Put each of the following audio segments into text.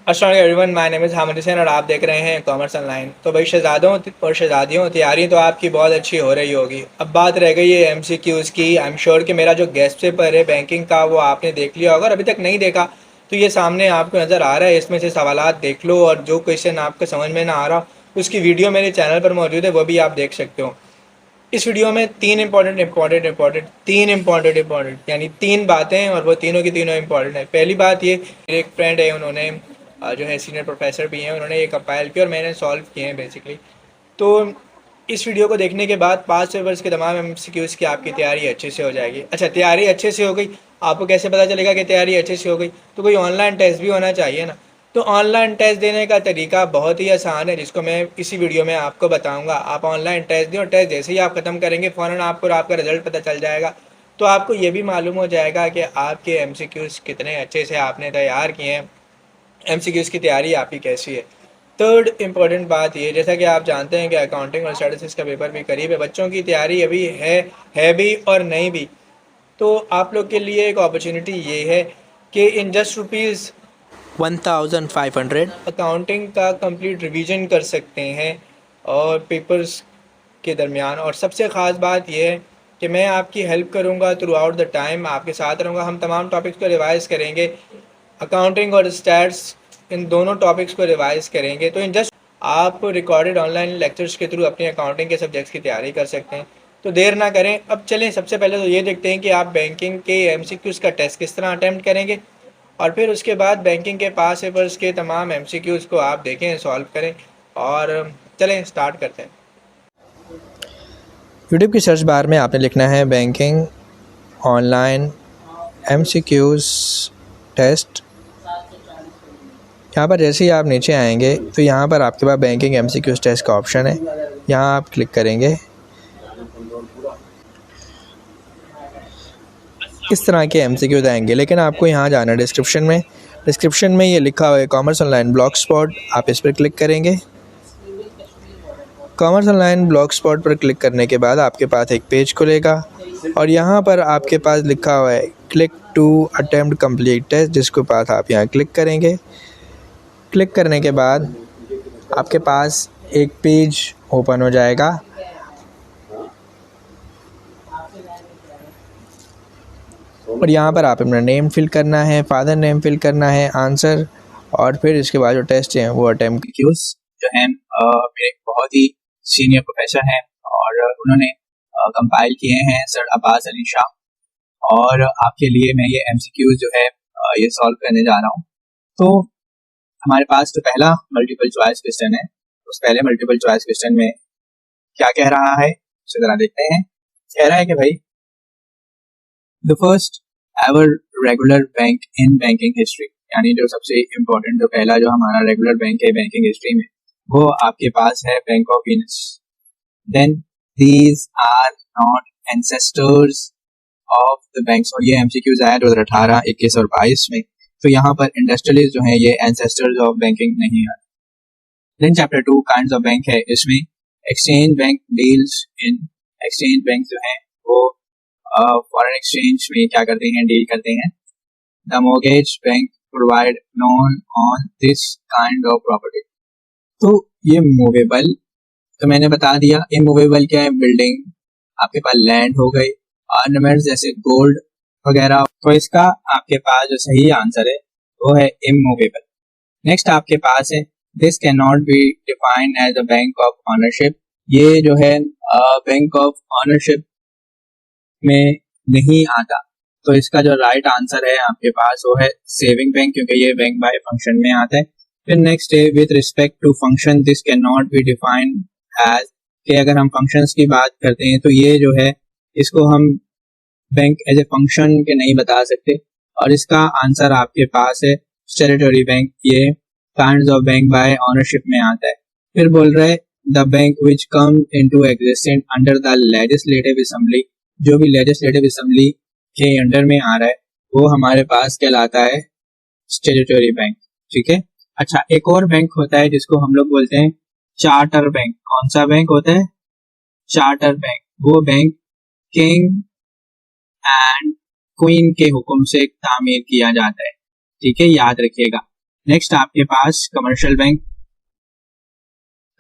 अस्सलाम everyone, my name is Hamid Hussain और आप देख रहे हैं कॉमर्स ऑनलाइन। तो भाई शहजादों और शहजादियों, तैयारी तो आपकी बहुत अच्छी हो रही होगी। अब बात रह गई है एमसीक्यूज़ की। आई एम श्योर कि मेरा जो गेस्ट पेपर है बैंकिंग का वो आपने देख लिया होगा, और अभी तक नहीं देखा तो ये सामने आपको नज़र आ रहा है। इसमें से सवालात देख लो और जो क्वेश्चन आपको समझ में ना आ रहा उसकी वीडियो मेरे चैनल पर मौजूद है, वो भी आप देख सकते हो। इस वीडियो में तीन इंपॉर्टेंट यानी तीन बातें, और वो तीनों की तीनों इंपॉर्टेंट है। पहली बात ये, मेरे एक फ्रेंड है, उन्होंने जो है सीनियर प्रोफेसर भी हैं, उन्होंने ये कंपाइल किया और मैंने सॉल्व किए हैं बेसिकली। तो इस वीडियो को देखने के बाद 5 पेपर्स के तमाम एमसीक्यूज़ की आपकी तैयारी अच्छे से हो जाएगी। अच्छा, तैयारी अच्छे से हो गई, आपको कैसे पता चलेगा कि तैयारी अच्छे से हो गई? तो कोई ऑनलाइन टेस्ट भी होना चाहिए ना। तो ऑनलाइन टेस्ट देने का तरीका बहुत ही आसान है, जिसको मैं इसी वीडियो में आपको बताऊंगा। आप ऑनलाइन टेस्ट दें और टेस्ट जैसे ही आप ख़त्म करेंगे फ़ौरन आपको आपका रिजल्ट पता चल जाएगा। तो आपको ये भी मालूम हो जाएगा कि आपके एमसीक्यूज़ कितने अच्छे से आपने तैयार किए हैं, एमसीक्यूज़ की तैयारी आपकी कैसी है। थर्ड इम्पॉर्टेंट बात ये, जैसा कि आप जानते हैं कि अकाउंटिंग और स्टैटिस्टिक्स का पेपर भी करीब है, बच्चों की तैयारी अभी है भी और नहीं भी। तो आप लोग के लिए एक अपॉर्चुनिटी ये है कि इन जस्ट रुपीज़ 1500 अकाउंटिंग का कंप्लीट रिवीजन कर सकते हैं और पेपर्स के दरमियान। और सबसे ख़ास बात यह है कि मैं आपकी हेल्प करूंगा थ्रू आउट द टाइम, आपके साथ रहूंगा। हम तमाम टॉपिक्स को रिवाइज़ करेंगे, अकाउंटिंग और स्टैट्स, इन दोनों टॉपिक्स को रिवाइज़ करेंगे। तो इन जस्ट आप रिकॉर्डेड ऑनलाइन लेक्चर्स के थ्रू अपनी अकाउंटिंग के सब्जेक्ट्स की तैयारी कर सकते हैं। तो देर ना करें, अब चलें सबसे पहले तो ये देखते हैं कि आप बैंकिंग के एमसीक्यूज़ का टेस्ट किस तरह अटैम्प्ट करेंगे, और फिर उसके बाद बैंकिंग के पास पेपर्स के तमाम एमसीक्यूज़ को आप देखें, सॉल्व करें। और चलें स्टार्ट करते हैं। यूट्यूब की सर्च बार में आपने लिखना है बैंकिंग ऑनलाइन एमसीक्यूज़ टेस्ट। यहाँ पर जैसे ही आप नीचे आएंगे तो यहाँ पर आपके पास बैंकिंग एमसीक्यूज़ टेस्ट का ऑप्शन है, यहाँ आप क्लिक करेंगे। इस तरह के एमसीक्यूज़ आएंगे, लेकिन आपको यहाँ जाना है डिस्क्रिप्शन में ये लिखा हुआ है कॉमर्स ऑनलाइन ब्लॉग स्पॉट, आप इस पर क्लिक करेंगे। कॉमर्स ऑनलाइन ब्लॉग स्पॉट पर क्लिक करने के बाद आपके पास एक पेज खुलेगा और यहाँ पर आपके पास लिखा हुआ है click to attempt complete test, जिसके पास आप यहाँ क्लिक करेंगे। क्लिक करने के बाद आपके पास एक पेज ओपन हो जाएगा और यहाँ पर आप अपना नेम फिल करना है, फादर नेम फिल करना है, आंसर, और फिर इसके बाद जो टेस्ट हैं वो अटेम्प्ट क्यूज जो हैं मेरे बहुत ही सीनियर प्रोफेसर हैं और उन्होंने कंपाइल किए हैं, सर अब्बास अली शाह। और आपके लिए मैं ये एमसीक्यूज जो है ये सॉल्व करने जा रहा हूँ। तो हमारे पास जो पहला मल्टीपल चॉइस क्वेश्चन है, उस पहले मल्टीपल चॉइस क्वेश्चन में क्या कह रहा है उसे जरा देखते हैं। कह रहा है कि भाई the first ever regular bank in banking history, यानी जो सबसे इम्पोर्टेंट जो पहला जो हमारा रेगुलर बैंक है बैंकिंग हिस्ट्री में, वो आपके पास है bank of Venice. Then these are not ancestors of the banks, और ये एमसीक्यूज आया 2018, 21 और 22 में। तो यहाँ पर इंडस्ट्रियलिस्ट जो है ये एंसेस्टर्स ऑफ बैंकिंग नहीं है। Then chapter 2 kinds of bank है, इसमें exchange bank deals in, exchange bank जो है वो फॉरेन एक्सचेंज में क्या करते हैं, डील करते हैं। The mortgage bank provide loan on this kind of property. तो ये मूवेबल तो मैंने बता दिया, इमूवेबल क्या है, बिल्डिंग, आपके पास लैंड हो गई, ऑर्नामेंट्स जैसे गोल्ड वगैरह। तो इसका आपके पास जो सही आंसर है वो है इमूवेबल। नेक्स्ट आपके पास है this can not be defined as a bank of ownership. ये जो है बैंक ऑफ ऑनरशिप में नहीं आता। तो इसका जो राइट आंसर है आपके पास वो है सेविंग बैंक, क्योंकि ये बैंक बाय फंक्शन में आता है। फिर नेक्स्ट है with respect to function this can not be defined as, कि अगर हम फंक्शंस की बात करते हैं तो ये जो है इसको हम बैंक एज ए फंक्शन के नहीं बता सकते। और इसका आंसर आपके पास है स्टैट्यूटरी बैंक, ये kinds of bank by ownership में आता है। फिर बोल रहे the bank which come into existence under the legislative assembly, जो भी लेजिस्लेटिव असेंबली के अंडर में आ रहा है वो हमारे पास कहलाता है स्टैट्यूटरी बैंक। ठीक है। अच्छा, एक और बैंक होता है जिसको हम लोग बोलते हैं चार्टर बैंक। कौन सा बैंक होता है? Charter bank. वो बैंक किंग एंड क्वीन के हुक्म से तामीर किया जाता है। ठीक है, याद रखिएगा। नेक्स्ट आपके पास कमर्शियल बैंक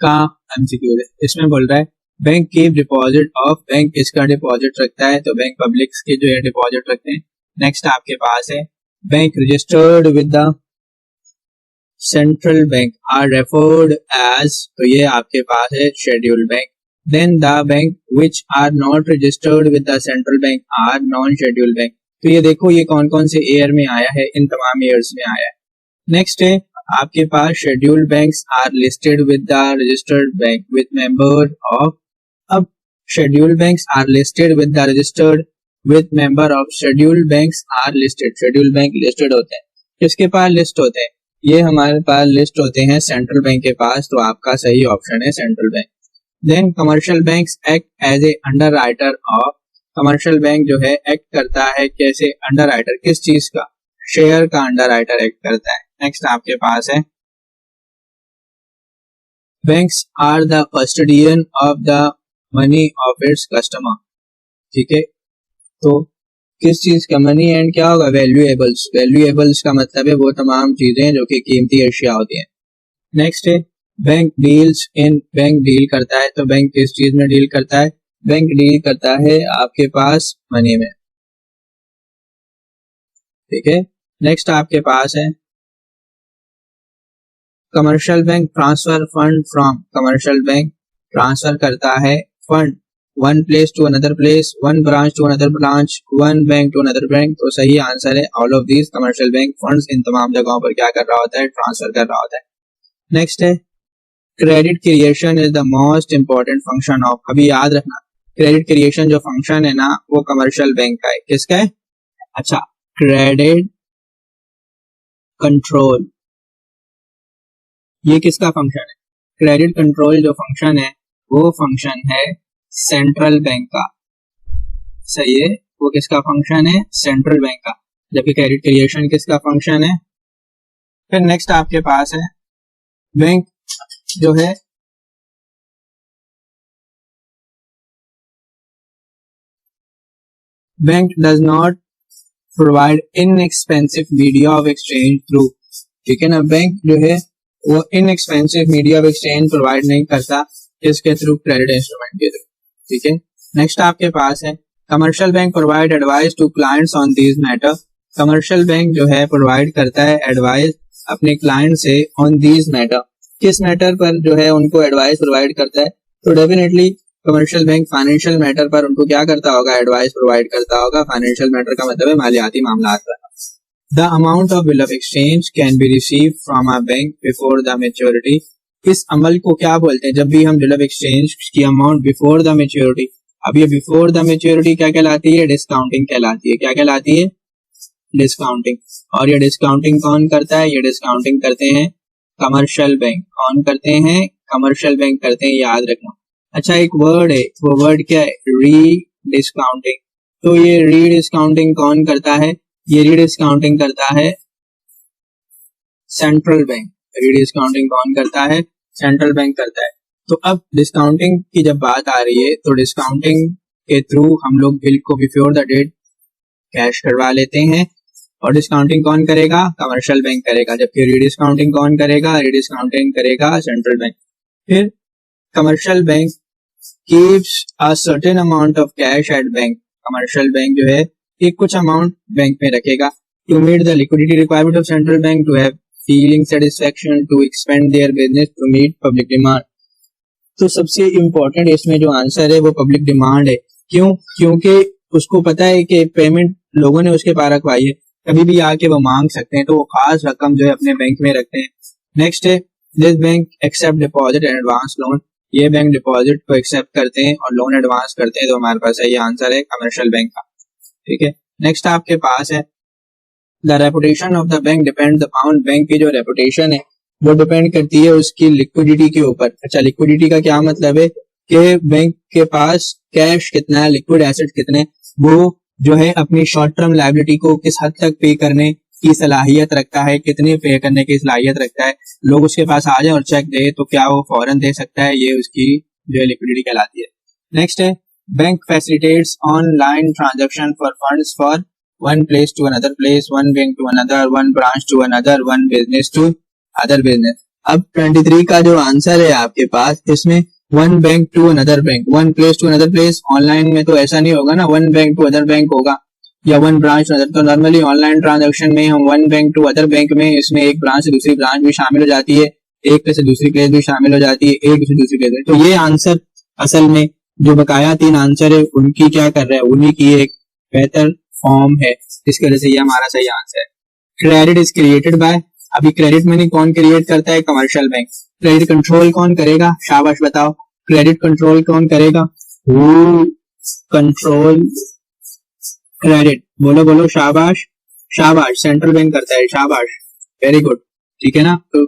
का एमसीक्यू है, इसमें बोल रहा है bank keep deposit of, bank किसका डिपॉजिट रखता है, तो बैंक पब्लिक के जो है डिपॉजिट रखते हैं। नेक्स्ट आपके पास है bank registered with the central bank are referred as, तो ये आपके पास है scheduled bank. Then the bank which are not registered with the central bank are non scheduled bank. तो ये देखो ये कौन कौन से ईयर में आया है, इन तमाम ईयर्स में आया है। नेक्स्ट है आपके पास scheduled banks are listed with the registered bank with member of, अब scheduled banks are listed with the registered with member of, scheduled banks are listed, scheduled bank listed होते हैं, किसके पास लिस्ट होते हैं, ये हमारे पास लिस्ट होते हैं सेंट्रल बैंक के पास, तो आपका सही ऑप्शन है central bank. Then commercial banks act as a underwriter of, commercial bank जो है एक्ट करता है कैसे, अंडर राइटर, किस चीज का, शेयर का अंडर राइटर एक्ट करता है। नेक्स्ट आपके पास है banks are the custodian of the money of its customer, ठीक है, तो किस चीज का, मनी एंड क्या होगा, वैल्यूएबल्स, वैल्यूएबल्स का मतलब है वो तमाम चीजें जो कि कीमती अशिया होती हैं। नेक्स्ट है बैंक डील्स इन, बैंक डील करता है, तो बैंक किस चीज में डील करता है, बैंक डील करता है आपके पास मनी में, ठीक है। नेक्स्ट आपके पास है commercial bank transfer fund from, commercial bank transfer करता है fund one place to another place, one branch to another branch, one bank to another bank, तो सही आंसर है all of these, commercial bank funds इन तमाम जगहों पर क्या कर रहा होता है, ट्रांसफर कर रहा होता है। नेक्स्ट है credit creation is the most important function of, अभी याद रखना क्रेडिट क्रिएशन जो फंक्शन है ना वो कमर्शियल बैंक का है, किसका है, अच्छा क्रेडिट कंट्रोल, ये किसका फंक्शन है, क्रेडिट कंट्रोल जो फंक्शन है वो फंक्शन है सेंट्रल बैंक का, सही है, वो किसका फंक्शन है, सेंट्रल बैंक का, जबकि क्रेडिट क्रिएशन किसका फंक्शन है। फिर नेक्स्ट आपके पास है बैंक जो है bank does not provide inexpensive media of exchange through, ठीक है ना, बैंक जो है वो inexpensive media of exchange provide नहीं करता, इसके थ्रू, क्रेडिट इंस्ट्रूमेंट के थ्रू, ठीक है। नेक्स्ट आपके पास है commercial bank provide advice to clients on this matter, commercial bank जो है प्रोवाइड करता है एडवाइस अपने क्लाइंट से ऑन दिस मैटर, किस मैटर पर जो है उनको एडवाइस प्रोवाइड करता है, तो definitely commercial bank financial matter पर उनको क्या करता होगा, एडवाइस प्रोवाइड करता होगा, फाइनेंशियल मैटर का मतलब है मालियाती मामलात पर। The amount of bill of exchange can B receive from a bank before the maturity, इस अमल को क्या बोलते हैं, जब भी हम बिल ऑफ एक्सचेंज की अमाउंट बिफोर द मैच्योरिटी, अब ये बिफोर द मैच्योरिटी क्या कहलाती है, डिस्काउंटिंग कहलाती है, क्या कहलाती है, डिस्काउंटिंग, और ये डिस्काउंटिंग कौन करता है, ये डिस्काउंटिंग करते हैं कमर्शियल बैंक, कौन करते हैं, कमर्शियल बैंक करते हैं, याद रखना। अच्छा एक वर्ड है, वो वर्ड क्या है, री डिस्काउंटिंग, तो ये री डिस्काउंटिंग कौन करता है, ये री डिस्काउंटिंग करता है सेंट्रल बैंक, री डिस्काउंटिंग कौन करता है, सेंट्रल बैंक करता है। तो अब डिस्काउंटिंग की जब बात आ रही है तो डिस्काउंटिंग के थ्रू हम लोग बिल को बिफोर द डेट कैश करवा लेते हैं, और डिस्काउंटिंग कौन करेगा, कमर्शियल बैंक करेगा, जबकि री डिस्काउंटिंग कौन करेगा, री डिस्काउंटिंग करेगा सेंट्रल बैंक। फिर commercial bank keeps a certain amount of cash at bank, commercial bank जो है एक कुछ अमाउंट बैंक में रखेगा to meet the liquidity requirement of central bank, to have feeling satisfaction, to expand their business, to meet public demand. तो सबसे important इसमें जो आंसर है वो पब्लिक डिमांड है, क्यों, क्योंकि उसको पता है कि पेमेंट लोगों ने उसके पास रखवाई है, कभी भी आके वो मांग सकते हैं, तो वो खास रकम जो है अपने बैंक में रखते हैं। नेक्स्ट है this bank accept deposit and advance loan, ये बैंक डिपॉजिट को एक्सेप्ट करते हैं और लोन एडवांस करते हैं, तो हमारे पास यही आंसर है कमर्शियल बैंक का, ठीक है। नेक्स्ट आपके पास है the reputation of the bank depend upon, bank की जो रेपुटेशन है वो डिपेंड करती है उसकी लिक्विडिटी के ऊपर। अच्छा लिक्विडिटी का क्या मतलब है कि बैंक के पास कैश कितना है, लिक्विड एसेट कितने, वो जो है अपनी शॉर्ट टर्म लायबिलिटी को किस हद तक पे करने की सलाहियत रखता है, कितने पे करने की सलाहियत रखता है, लोग उसके पास आ जाए और चेक दे तो क्या वो फौरन दे सकता है, ये उसकी जो है लिक्विडिटी कहलाती है। नेक्स्ट है bank facilitates online transaction for funds for one place to another place, one bank to another, one branch to another, one business to other business. अब 23 का जो आंसर है आपके पास, इसमें one bank to another bank, one place to another place, online में तो ऐसा नहीं होगा ना, one bank to other bank होगा या वन ब्रांच टू अदर। तो नॉर्मली ऑनलाइन ट्रांजैक्शन में हम one bank to other bank में इसमें एक ब्रांच से दूसरी ब्रांच भी शामिल हो जाती है, एक प्लेस से दूसरी प्लेस भी शामिल हो जाती है, एक से दूसरी प्लेस। तो ये आंसर असल में जो बकाया 3 आंसर है उनकी क्या कर रहा है, उन्हीं की एक बेहतर फॉर्म है, इसकी वजह से ये हमारा सही आंसर है। क्रेडिट इज क्रिएटेड बाय, अभी क्रेडिट मनी कौन क्रिएट करता है, कमर्शियल बैंक। क्रेडिट कंट्रोल कौन करेगा, शाबाश बताओ, क्रेडिट कंट्रोल कौन करेगा, हु कंट्रोल क्रेडिट, बोलो बोलो, शाबाश शाबाश, सेंट्रल बैंक करता है, शाबाश, वेरी गुड, ठीक है ना। तो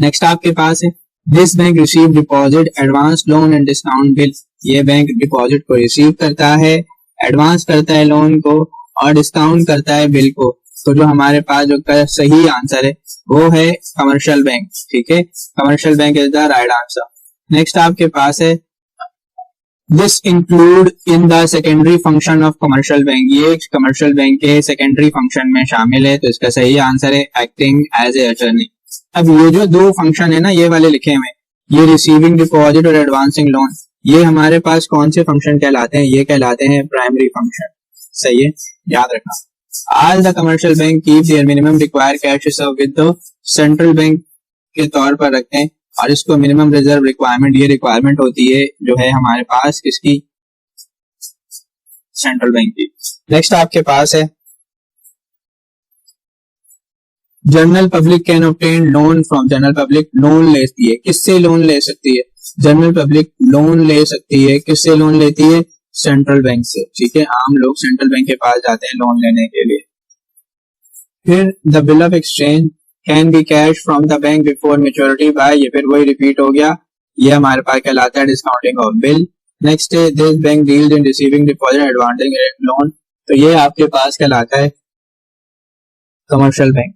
नेक्स्ट आपके पास है, this bank receive deposit advance loan and discount bill, ये बैंक डिपॉजिट को रिसीव करता है, एडवांस करता है लोन को और डिस्काउंट करता है बिल को। तो जो हमारे पास जो सही आंसर है वो है कमर्शियल बैंक, ठीक है, commercial bank is the right answer. Next आपके पास है, this include in the secondary function of commercial bank, ये कमर्शियल बैंक के सेकेंडरी फंक्शन में शामिल है, तो इसका सही आंसर है एक्टिंग एज ए अटर्नी। अब ये जो 2 फंक्शन है ना, ये वाले लिखे हुए, ये रिसीविंग डिपॉजिट और एडवांसिंग लोन, ये हमारे पास कौन से फंक्शन कहलाते हैं, ये कहलाते हैं प्राइमरी फंक्शन, सही है, याद रखना। All the commercial bank keep their minimum required cash reserve with the central bank के तौर पर रखते हैं, और इसको मिनिमम रिजर्व रिक्वायरमेंट, ये रिक्वायरमेंट होती है जो है हमारे पास किसकी, सेंट्रल बैंक की। नेक्स्ट आपके पास है, general public can obtain loan from, general public loan लेती है, किससे लोन ले सकती है, जनरल पब्लिक लोन ले सकती है, किससे लोन लेती है, सेंट्रल बैंक से, ठीक है, आम लोग सेंट्रल बैंक के पास जाते हैं लोन लेने के लिए। फिर the bill of exchange can be cash from the bank before maturity by, ये फिर वही रिपीट हो गया, ये हमारे पास कहलाता है डिस्काउंटिंग ऑफ बिल। नेक्स्ट है, this bank deals in receiving deposit advancing loan, तो ये आपके पास कहलाता है कमर्शियल बैंक,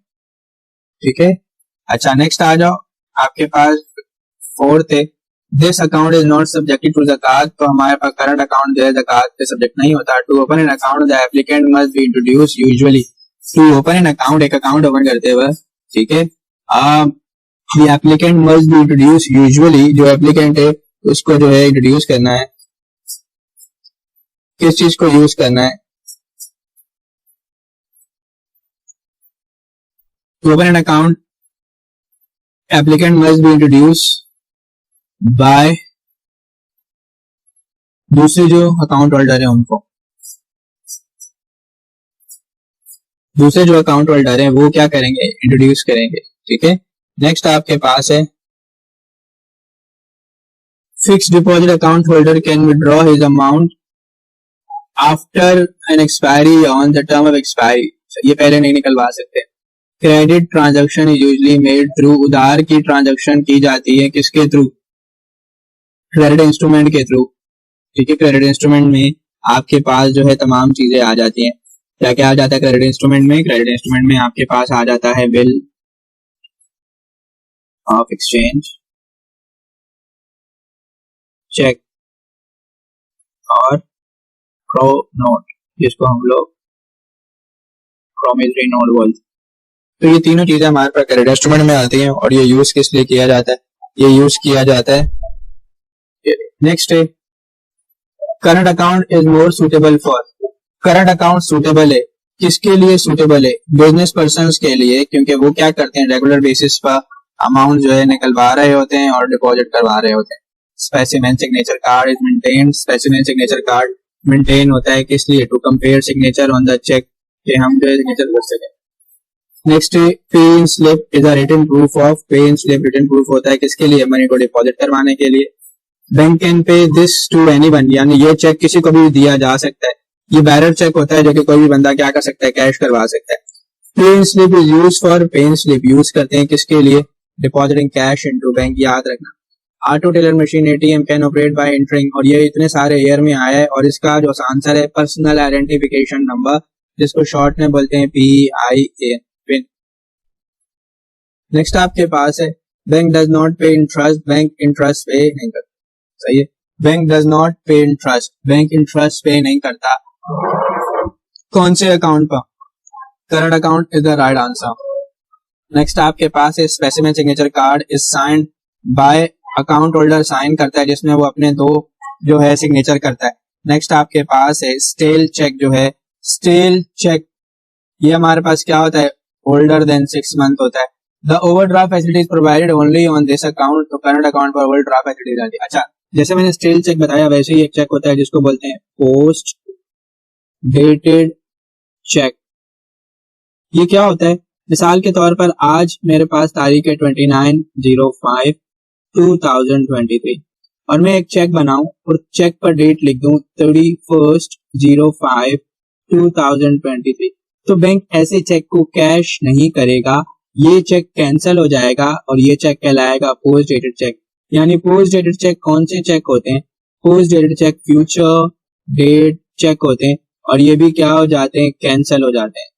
ठीक है। अच्छा नेक्स्ट आ जाओ, आपके पास 4th है, this account is not subjected to ज़कात, तो हमारे पास करंट अकाउंट जो है ज़कात के सब्जेक्ट नहीं होता। To open an account the applicant must be introduce usually, to open an account, एक अकाउंट ओपन करते हुए, ठीक है, the applicant must be introduce usually, जो एप्लीकेंट है उसको जो है इंट्रोड्यूस करना है, किस चीज को यूज करना है, to open an account applicant must be introduce by, दूसरे जो अकाउंट होल्डर है उनको, दूसरे जो अकाउंट होल्डर है वो क्या करेंगे, इंट्रोड्यूस करेंगे, ठीक है। नेक्स्ट आपके पास है, fix deposit account holder can withdraw his amount after an expiry on the term of expiry, ये पहले नहीं निकलवा सकते। Credit transaction is usually made through, उधार की ट्रांजैक्शन की जाती है किसके थ्रू, क्रेडिट इंस्ट्रूमेंट के थ्रू, ठीक है। क्रेडिट इंस्ट्रूमेंट में आपके पास जो है तमाम चीजें आ जाती हैं, क्या क्या आ जाता है क्रेडिट इंस्ट्रूमेंट में, क्रेडिट इंस्ट्रूमेंट में आपके पास आ जाता है बिल ऑफ एक्सचेंज, चेक और क्रो नोट, जिसको हम लोग प्रोमिसरी नोट बोलते हैं। तो ये तीनों चीजें हमारे पास क्रेडिट इंस्ट्रूमेंट में आती हैं, और ये यूज किस लिए किया जाता है, ये यूज किया जाता है। नेक्स्ट है, current account is more suitable for, current account suitable है किसके लिए, सुटेबल है बिजनेस पर्संस के लिए, क्योंकि वो क्या करते हैं, रेगुलर बेसिस पर अमाउंट जो है निकलवा रहे होते हैं और डिपॉजिट करवा रहे होते हैं। Specimen signature card is maintained, specimen signature card maintain होता है किस लिए, to compare signature on the cheque, कि हम जो है सिग्नेचर कर सकें। नेक्स्ट है, pay in slip is a written proof of, pay in slip written proof होता है किसके लिए, मनी को डिपॉजिट करवाने के लिए। Bank can pay this to anyone, यानी ये चेक किसी को भी दिया जा सकता है, ये बैरर चेक होता है जो कि कोई भी बंदा क्या कर सकता है, कैश करवा सकता है। Pay in slip is use for, पे इन स्लिप यूज करते हैं किसके लिए, डिपॉजिटिंग कैश इनटू बैंक, याद रखना। Auto teller machine ATM can operate bye entering, और ये इतने सारे ईयर में आया है, और इसका जो आंसर है पर्सनल आइडेंटिफिकेशन नंबर, जिसको शॉर्ट में बोलते हैं PIN, पिन। नेक्स्ट आपके पास है, bank does not pay interest, bank interest pay नहीं करता, सही है, bank does not pay interest, bank interest pay नहीं करता। कौन से अकाउंट पर? Current account is the right answer. Next आपके पास है specimen signature card is signed by, account holder sign करता है जिसमें वो अपने दो जो है सिग्नेचर करता है। नेक्स्ट आपके पास है स्टेल चेक, जो है स्टेल चेक ये हमारे पास क्या होता है, ओल्डर देन 6 मंथ होता है। The overdraft facility is provided only on this account, तो करंट अकाउंट पर ओवरड्राफ्ट फैसिलिटी रहती है। अच्छा, जैसे मैंने स्टेल चेक बताया वैसे ही एक चेक होता है जिसको बोलते हैं पोस्ट डेटेड चेक। ये क्या होता है, मिसाल के तौर पर आज मेरे पास तारीख है 29/05/2023 और मैं एक चेक बनाऊं और चेक पर डेट लिख दूं 31/05/2023, तो बैंक ऐसे चेक को कैश नहीं करेगा, ये चेक कैंसिल हो जाएगा और ये चेक कहलाएगा पोस्ट डेटेड चेक। यानी पोस्ट डेटेड चेक कौन से चेक होते हैं, post dated cheque future date cheque होते हैं और ये भी क्या हो जाते हैं, कैंसिल हो जाते हैं।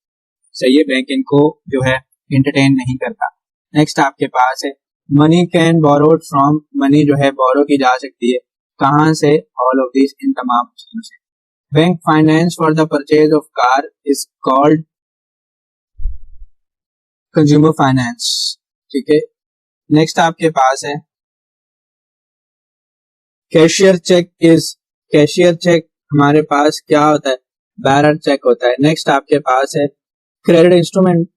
सही है, बैंक इनको जो है एंटरटेन नहीं करता। नेक्स्ट आपके पास है money can borrowed from, money जो है बोरो की जा सकती है कहां से, ऑल ऑफ दिस, इन तमाम चीजों से। Bank finance for the purchase of car is called consumer finance, ठीक है। नेक्स्ट आपके पास है cashier cheque is, cashier cheque हमारे पास क्या होता है, बैरर चेक होता है। नेक्स्ट आपके पास है credit instrument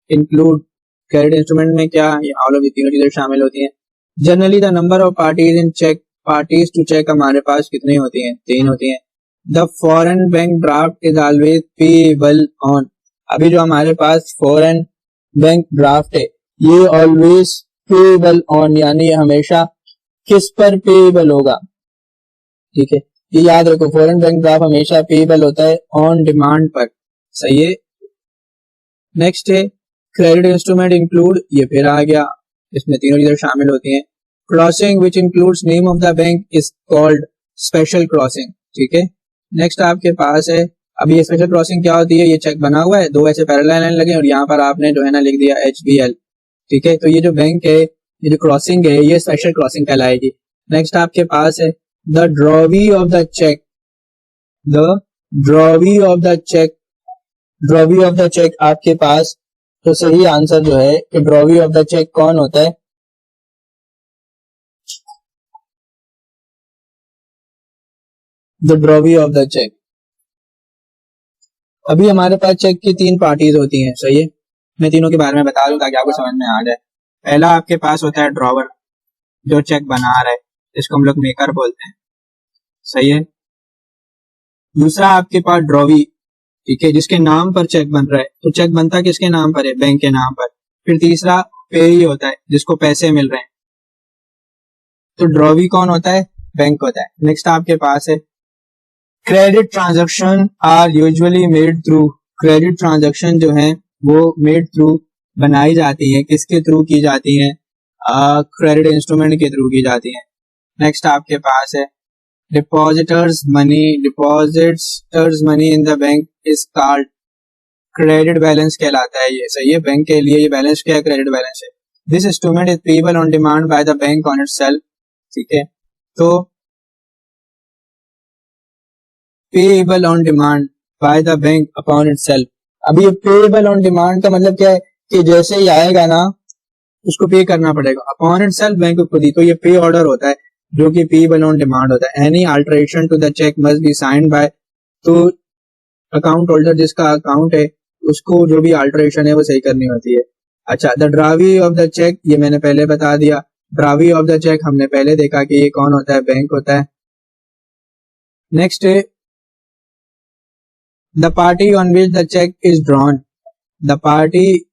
include, credit instrument में क्या, ऑल ऑफ द तीनों चीजें शामिल होती हैं। Generally the number of parties in cheque, parties to cheque हमारे पास कितनी होती हैं, 3 होती हैं। The foreign bank draft is always payable on, अभी जो हमारे पास फॉरेन बैंक ड्राफ्ट है ये ऑलवेज पेएबल ऑन, यानी हमेशा किस पर पेएबल होगा, ठीक है, ये याद रखो, फॉरेन बैंक ड्राफ्ट हमेशा पेएबल होता है ऑन डिमांड पर। सही है। नेक्स्ट है क्रेडिट इंस्ट्रूमेंट इंक्लूड, ये फिर आ गया, इसमें तीनों चीजें शामिल होती हैं। Crossing which includes name of the bank is called special crossing, ठीक है। नेक्स्ट आपके पास है, अब ये स्पेशल क्रॉसिंग क्या होती है, ये चेक बना हुआ है, 2 ऐसे पैरेलल लाइन लगे और यहाँ पर आपने जो है ना लिख दिया HBL, ठीक है, तो ये जो बैंक है, ये जो क्रॉसिंग है, ये स्पेशल क्रॉसिंग कहलाएगी। नेक्स्ट आपके पास है the drawee of the cheque, the drawee of the cheque, drawee of the cheque आपके पास, तो सही आंसर जो है कि ड्रॉवी ऑफ द चेक कौन होता है, the drawee of the cheque. अभी हमारे पास चेक की 3 पार्टीज होती हैं, सही है, मैं तीनों के बारे में बता दूं ताकि आपको समझ में आ जाए। पहला आपके पास होता है ड्रॉवर, जो चेक बना रहा है, इसको हम लोग मेकर बोलते हैं, सही है। दूसरा आपके पास ड्रॉवी, ठीक है, जिसके नाम पर चेक बन रहा है, तो चेक बनता किसके नाम पर है, बैंक के नाम पर। फिर तीसरा पेई होता है, जिसको पैसे मिल रहे हैं, तो ड्रॉवी कौन होता है, बैंक होता है। नेक्स्ट आपके पास है credit transaction are usually made through, credit transaction जो है वो मेड थ्रू, बनाई जाती है, किसके थ्रू की जाती है, क्रेडिट इंस्ट्रूमेंट के थ्रू की जाती है। नेक्स्ट आपके पास है depositors money, depositors money in the bank is called, credit balance कहलाता है ये, सही है, बैंक के लिए ये बैलेंस क्या है, क्रेडिट बैलेंस है। This instrument is payable on demand by the bank on itself, ठीक है, तो payable on demand by the bank upon itself. अभी ये पेएबल ऑन डिमांड का मतलब क्या है कि जैसे ही आएगा ना उसको पे करना पड़ेगा, अपॉन इटसेल्फ बैंक को खुद ही, तो ये पे ऑर्डर होता है जो कि पेएबल ऑन डिमांड होता है। Any alteration to the cheque must be signed by, तो अकाउंट होल्डर जिसका अकाउंट है उसको जो भी अल्टरेशन है वो सही करनी होती है। अच्छा, द ड्रावी ऑफ द चेक, ये मैंने पहले बता दिया, ड्रावी ऑफ द चेक हमने पहले देखा कि ये कौन होता है, बैंक होता है। नेक्स्ट है the party on which the cheque is drawn, the party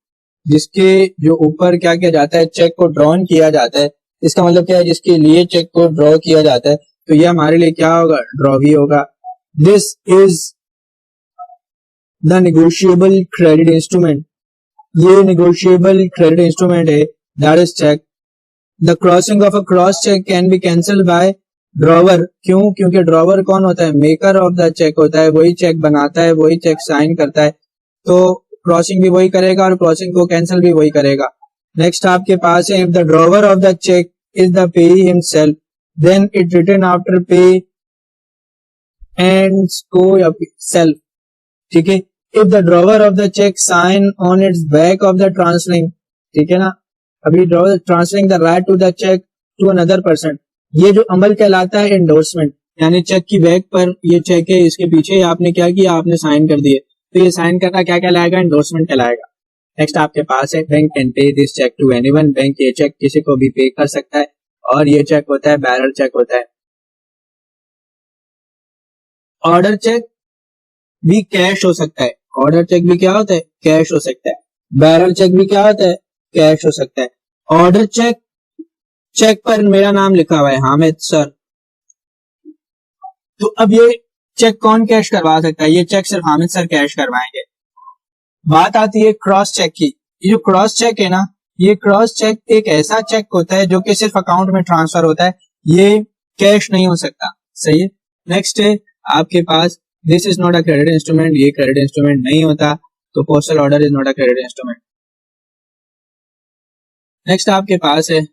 जिसके जो ऊपर क्या किया जाता है, चेक को ड्रॉन किया जाता है, इसका मतलब क्या है, जिसके लिए चेक को ड्रॉ किया जाता है, तो ये हमारे लिए क्या होगा, ड्रॉवी होगा। This is the negotiable credit instrument, ये नेगोशिएबल क्रेडिट इंस्ट्रूमेंट है, that is cheque. The crossing of a cross cheque can be cancel by drawer, क्यों, क्योंकि ड्रॉवर कौन होता है, मेकर ऑफ द चेक होता है, वही चेक बनाता है, वही चेक साइन करता है, तो क्रॉसिंग भी वही करेगा और क्रॉसिंग को कैंसिल भी वही करेगा। नेक्स्ट आपके पास है if the drawer of the cheque is the payee himself then it return after pay and को सेल्फ, ठीक है, if the drawer of the cheque sign on its back of the transferring, ठीक है ना, अभी drawer transferring the right to the cheque to another person, ये जो अमल कहलाता है एंडोर्समेंट, यानी चेक की बैक पर ये चेक है, इसके पीछे आपने क्या किया, आपने साइन कर दिए, तो ये साइन करना क्या कहलाएगा, एंडोर्समेंट कहलाएगा। नेक्स्ट आपके पास है bank can pay this cheque to anyone, bank ये चेक किसी को भी पे कर सकता है और ये चेक होता है बैरर चेक होता है। ऑर्डर चेक भी कैश हो सकता है, ऑर्डर चेक भी क्या होता है, कैश हो सकता है। बैरर चेक भी क्या होता है, कैश हो सकता है। ऑर्डर चेक, चेक पर मेरा नाम लिखा हुआ है हामिद सर, तो अब ये चेक कौन कैश करवा सकता है, ये चेक सिर्फ हामिद सर कैश करवाएंगे। बात आती है क्रॉस चेक की। ये जो क्रॉस चेक है ना, ये क्रॉस चेक एक ऐसा चेक होता है जो कि सिर्फ अकाउंट में ट्रांसफर होता है, ये कैश नहीं हो सकता, सही है। नेक्स्ट है आपके पास this is not a credit instrument, ये क्रेडिट इंस्ट्रूमेंट नहीं होता, तो postal order is not a credit instrument. Next आपके पास है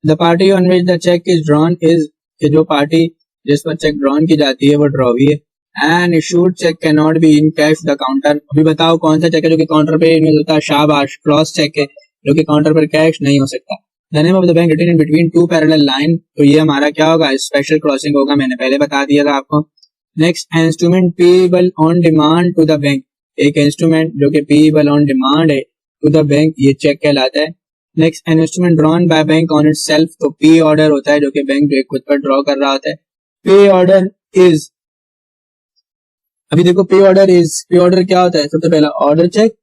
the party on which the cheque is drawn is, जो पार्टी जिस पर चेक ड्रॉन की जाती है वो ड्रॉवी है। And issued cheque can not be in cash the counter, अभी बताओ कौन सा चेक है जो कि काउंटर पे नहीं होता, शाबाश, क्रॉस चेक है जो कि काउंटर पर कैश नहीं हो सकता। The name of the bank written in between two parallel line, तो ये हमारा क्या होगा, स्पेशल क्रॉसिंग होगा, मैंने पहले बता दिया था आपको। Next instrument payable on demand to the bank, एक इंस्ट्रूमेंट जो कि पेएबल ऑन डिमांड है टू द बैंक, ये चेक कहलाता है। Next an instrument drawn by bank on itself, तो पे ऑर्डर होता है जो कि बैंक जो खुद पर ड्रॉ कर रहा होता है। पे ऑर्डर इज, अभी देखो पे ऑर्डर इज, पे ऑर्डर क्या होता है, सबसे पहला ऑर्डर चेक,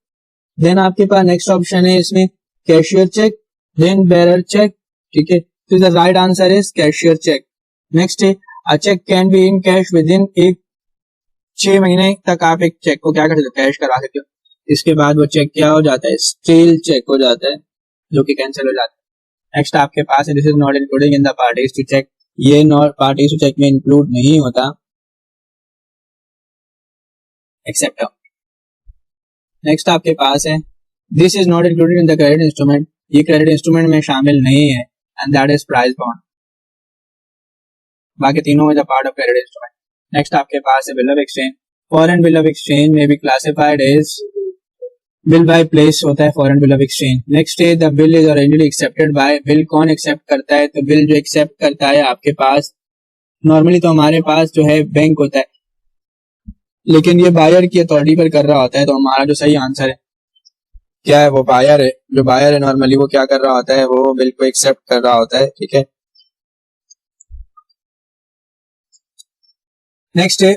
देन आपके पास नेक्स्ट ऑप्शन है इसमें cashier cheque, then bearer cheque, ठीक है, तो the right answer is cashier cheque. Next है a cheque can be in cash within एक 6 महीने तक आप एक चेक को क्या कर सकते हो, कैश करा सकते हो। इसके बाद वो चेक क्या हो जाता है, स्टील चेक हो जाता है जो कि कैंसिल हो जाता है। नेक्स्ट आपके पास है this is not including in the parties to cheque, ये नॉट पार्टीज टू चेक में इंक्लूड नहीं होता एक्सेप्ट। नेक्स्ट आपके पास है this is not included in the credit instrument, ये क्रेडिट इंस्ट्रूमेंट में शामिल नहीं है, and that is price bond, बाकी तीनों is a part of credit instrument. Next आपके पास है bill of exchange, foreign bill of exchange में भी classified as bill by place होता है foreign bill of exchange. Next है the bill is originally accepted by, bill कौन accept करता है, तो बिल जो एक्सेप्ट करता है आपके पास नॉर्मली तो हमारे पास जो है बैंक होता है, लेकिन ये बायर की अथॉरिटी पर कर रहा होता है, तो हमारा जो सही आंसर है क्या है, वो बायर है। जो बायर है नॉर्मली वो क्या कर रहा होता है, वो बिल को एक्सेप्ट कर रहा होता है, ठीक है। नेक्स्ट है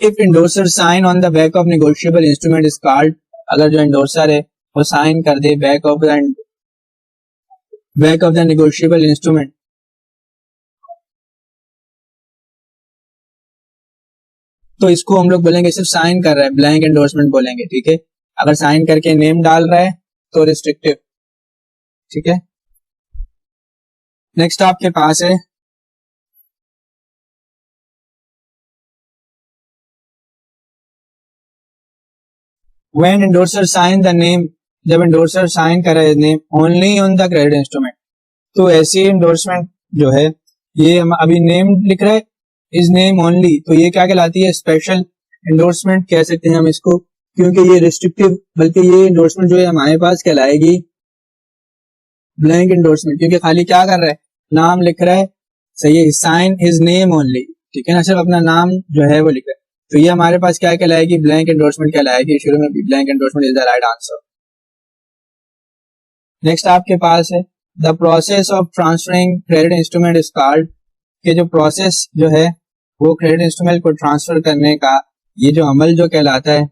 if endorser sign on the back of negotiable instrument is called, अगर जो इंडोर्सर है वो साइन कर दे back of the negotiable instrument, तो इसको हम लोग बोलेंगे सिर्फ साइन कर रहा है, ब्लैंक एंडोर्समेंट बोलेंगे, ठीक है। अगर साइन करके नेम डाल रहा है तो रिस्ट्रिक्टिव, ठीक है। नेक्स्ट आपके पास है when endorser sign the name, जब एंडोर्सर साइन कर रहे name only on the credit instrument, तो ऐसी एंडोर्समेंट जो है ये हम अभी नेम लिख रहे हैं इज नेम ओनली, तो ये क्या कहलाती है, स्पेशल एंडोर्समेंट कह सकते हैं हम इसको, क्योंकि ये रिस्ट्रिक्टिव, बल्कि ये एंडोर्समेंट जो है हमारे पास कहलाएगी ब्लैंक एंडोर्समेंट, क्योंकि खाली क्या कर रहा है, नाम लिख रहा है, सही है, साइन हिज नेम ओनली, ठीक है ना, सिर्फ अपना नाम जो है वो लिख रहा है, तो ये हमारे पास क्या कहलाएगी, ब्लैंक एंडोर्समेंट कहलाएगी। शुरू में भी blank endorsement is the right answer. Next आपके पास है the process of transferring credit instrument is called, कि जो प्रोसेस जो है वो क्रेडिट इंस्ट्रूमेंट को ट्रांसफर करने का ये जो अमल जो कहलाता है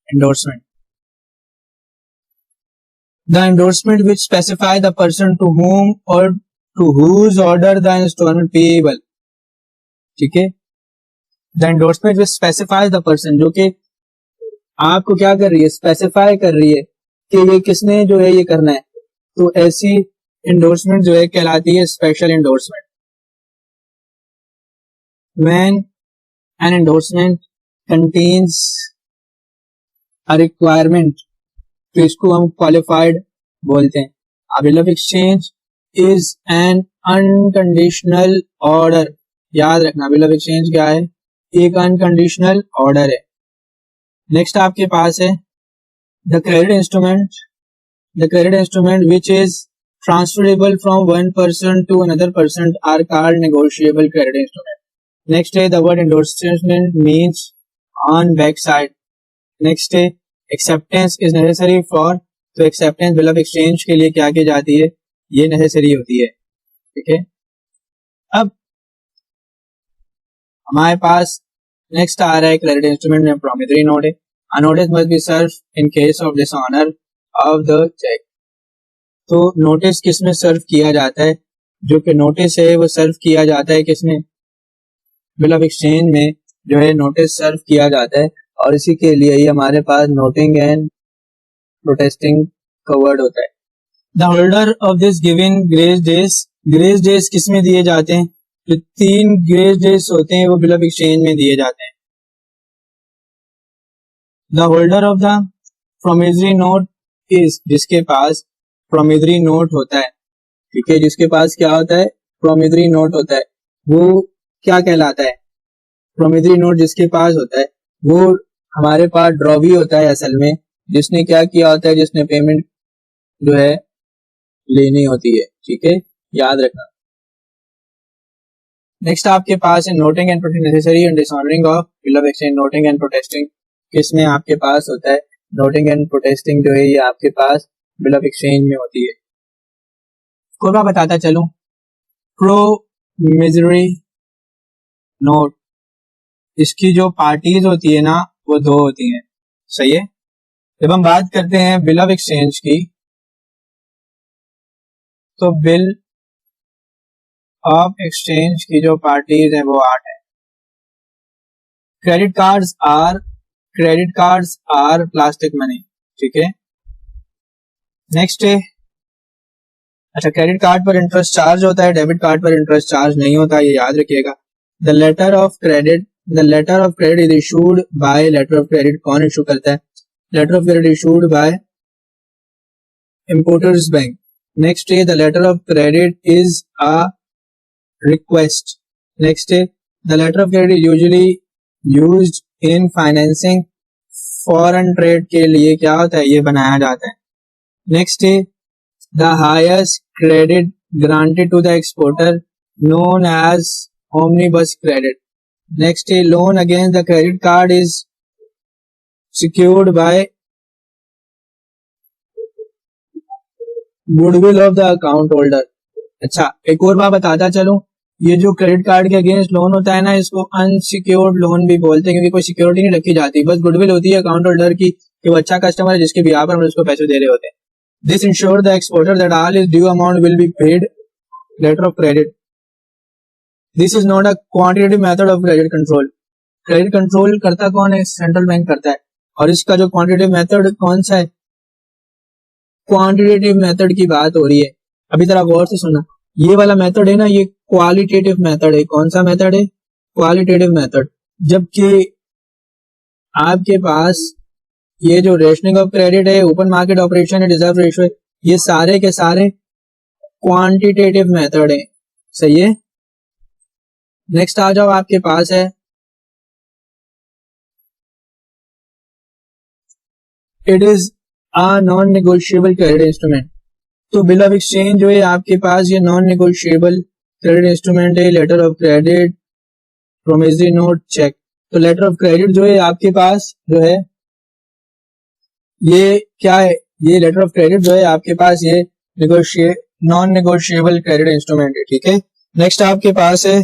endorsement. The endorsement which specify the person to whom और to whose order the installment payable, ठीक है। The endorsement which specify the person, जो कि आपको क्या कर रही है, स्पेसिफाई कर रही है कि ये किसने जो है ये करना है, तो ऐसी एंडोर्समेंट जो है कहलाती है special endorsement. When an endorsement contains a requirement, तो इसको हम क्वालिफाइड बोलते हैं। अ bill of exchange is an unconditional order, याद रखना बिल ऑफ एक्सचेंज क्या है, एक अनकंडीशनल ऑर्डर है। नेक्स्ट आपके पास है the credit instrument which is transferable from one person to another person are called negotiable credit instrument. Next है the word endorsement means on back side. Next है acceptance is necessary for, तो acceptance bill of exchange के लिए क्या की जाती है, ये नेसेसरी होती है। ठीक है, अब हमारे पास नेक्स्ट आ रहा है क्रेडिट इंस्ट्रूमेंट में प्रॉमिसरी नोट है। A notice must be served in case of dishonor of the check। तो नोटिस किस में सर्व किया जाता है, जो कि नोटिस है वो सर्व किया जाता है किसमें, बिल ऑफ एक्सचेंज में जो है नोटिस सर्व किया जाता है, और इसी के लिए ही हमारे पास नोटिंग एंड प्रोटेस्टिंग का वर्ड होता है। The holder of this given grace days किस में दिए जाते हैं, जो 3 ग्रेस डेज होते हैं वो बिल ऑफ एक्सचेंज में दिए जाते हैं। The holder of the promissory note is, जिसके पास प्रोमिसरी नोट होता है, ठीक है, जिसके पास क्या होता है, प्रोमिसरी नोट होता है, वो क्या कहलाता है, प्रोमिसरी नोट जिसके पास होता है वो हमारे पास ड्रॉवी होता है असल में, जिसने क्या किया होता है, जिसने पेमेंट जो है लेनी होती है। ठीक है, याद रखना। नेक्स्ट आपके पास है noting and necessary and dishonouring of bill of exchange. Noting and protesting किसमें आपके पास होता है, नोटिंग एंड प्रोटेस्टिंग जो है ये आपके पास बिल ऑफ एक्सचेंज में होती है। कोई बात बताता चलूं, प्रोमिसरी नोट, इसकी जो पार्टीज होती है ना वो 2 होती हैं, सही है। जब हम बात करते हैं बिल ऑफ एक्सचेंज की, तो बिल ऑफ एक्सचेंज की जो पार्टीज है वो 8 है। Credit cards are plastic money, ठीक है। नेक्स्ट है, अच्छा, क्रेडिट कार्ड पर इंटरेस्ट चार्ज होता है, डेबिट कार्ड पर इंटरेस्ट चार्ज नहीं होता, ये याद रखिएगा। The letter of credit is issued by, letter of credit कौन इशू करता है, letter of credit issued by importer's bank. Next है, the letter of credit is a request. Next है, the letter of credit usually used in financing foreign trade के लिए क्या होता है, ये बनाया जाता है। नेक्स्ट है, the highest credit granted to the exporter known as omnibus credit. Next है, loan against the credit card is secured by goodwill of the account holder. अच्छा, एक और बात बताता चलूं, ये जो क्रेडिट कार्ड के अगेंस्ट लोन होता है ना, इसको अनसिक्योर्ड लोन भी बोलते हैं, क्योंकि कोई सिक्योरिटी नहीं रखी जाती, बस गुडविल होती है अकाउंट होल्डर की कि वो अच्छा कस्टमर है जिसके बिहाफ पर हम उसको पैसे दे रहे होते हैं। This insure the exporter that all is due amount will be paid letter of credit. This is not a quantitative method of credit control. Credit control करता कौन है, सेंट्रल बैंक करता है, और इसका जो क्वांटिटेटिव मेथड कौन सा है, क्वांटिटेटिव मेथड की बात हो रही है। अभी जरा गौर से सुनना, ये वाला मेथड है ना, ये क्वालिटेटिव मेथड है। कौन सा मेथड है, क्वालिटेटिव मेथड। जबकि आपके पास ये जो रेशनिंग ऑफ क्रेडिट है, ओपन मार्केट ऑपरेशन है, रिजर्व रेशो है, ये सारे के सारे क्वांटिटेटिव मेथड है, सही है। नेक्स्ट आ जाओ, आपके पास है it is a non negotiable credit instrument. तो बिल ऑफ एक्सचेंज जो है आपके पास ये नॉन नेगोशिएबल क्रेडिट इंस्ट्रूमेंट है। Letter of credit, promissory note, cheque. तो लेटर ऑफ क्रेडिट जो है आपके पास जो है ये क्या है, ये लेटर ऑफ क्रेडिट जो है आपके पास ये नॉन नेगोशिएबल क्रेडिट इंस्ट्रूमेंट है, ठीक है। नेक्स्ट आपके पास है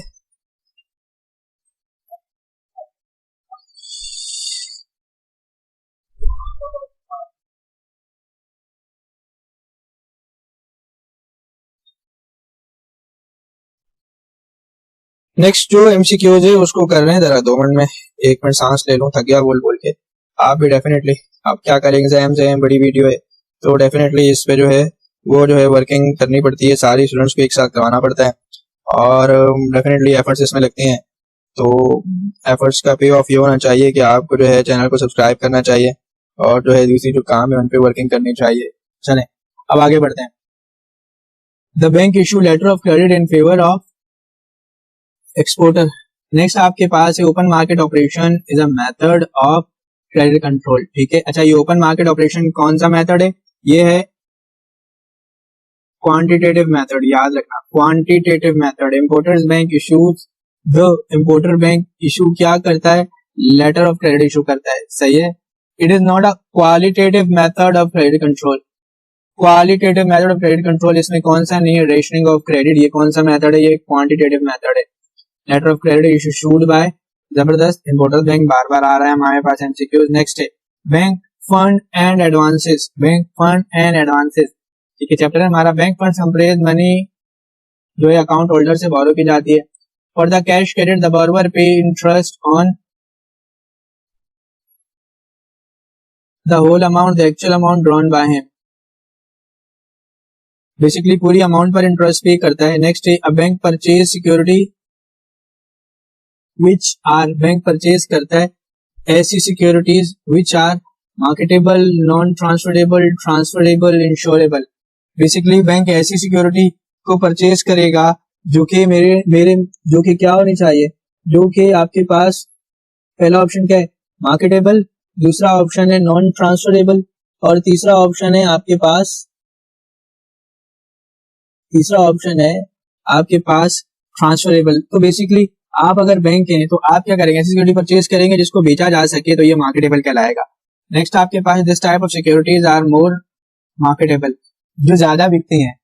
नेक्स्ट जो एमसीक्यूज है उसको कर रहे हैं जरा 2 मिनट में। 1 मिनट सांस ले लो, थक गया बोल बोल के। आप भी डेफिनेटली, आप क्या करेंगे, एग्जाम्स हैं, बड़ी वीडियो है, तो डेफिनेटली इस पे जो है वो जो है वर्किंग करनी पड़ती है, सारी स्टूडेंट्स को एक साथ करवाना पड़ता है, और डेफिनेटली एफर्ट्स इसमें लगते हैं। तो एफर्ट्स का पे ऑफ ये होना चाहिए कि आपको जो है चैनल को सब्सक्राइब करना चाहिए, और जो है दूसरी जो काम है उन पे वर्किंग करनी चाहिए। चलें अब आगे बढ़ते हैं। The bank issue letter of credit in favour of exporter. Next आपके पास है open market operation is a method of credit control. ठीक है, अच्छा ये ओपन मार्केट ऑपरेशन कौन सा मेथड है? ये है क्वांटिटेटिव मेथड, याद रखना quantitative method. Importers bank issues the importer bank issue क्या करता है? लेटर ऑफ क्रेडिट इशू करता है, सही है। It is not a qualitative method of credit control. Qualitative method of credit control इसमें कौन सा नहीं है? रेशनिंग ऑफ क्रेडिट, ये कौन सा मेथड है? ये क्वांटिटेटिव मेथड है। Letter of credit issue issued by जबरदस्त इंपोर्टर्स बैंक, बार बार आ रहा है हमारे पास एमसीक्यूज। नेक्स्ट है bank fund and advances, bank fund and advances. ठीक है, चैप्टर है हमारा बैंक फंड संप्रेज मनी जो है अकाउंट होल्डर से बोरो की जाती है। For the cash credit the borrower pay interest on the whole amount the actual amount drawn by him, basically पूरी अमाउंट पर इंटरेस्ट पे करता है। नेक्स्ट है a bank purchase security which are, bank purchase करता है ऐसी securities which are marketable, non transferable, transferable, insurable. Basically bank ऐसी security को परचेज करेगा जो कि मेरे मेरे जो कि क्या होनी चाहिए? जो कि आपके पास पहला ऑप्शन क्या है? मार्केटेबल, दूसरा ऑप्शन है नॉन ट्रांसफरेबल और तीसरा ऑप्शन है आपके पास ट्रांसफरेबल। तो बेसिकली आप अगर बैंक हैं तो आप क्या करेंगे? ऐसी सिक्योरिटी परचेज करेंगे जिसको बेचा जा सके, तो ये मार्केटेबल कहलाएगा। नेक्स्ट आपके पास this type of securities are more marketable, जो ज्यादा बिकती हैं।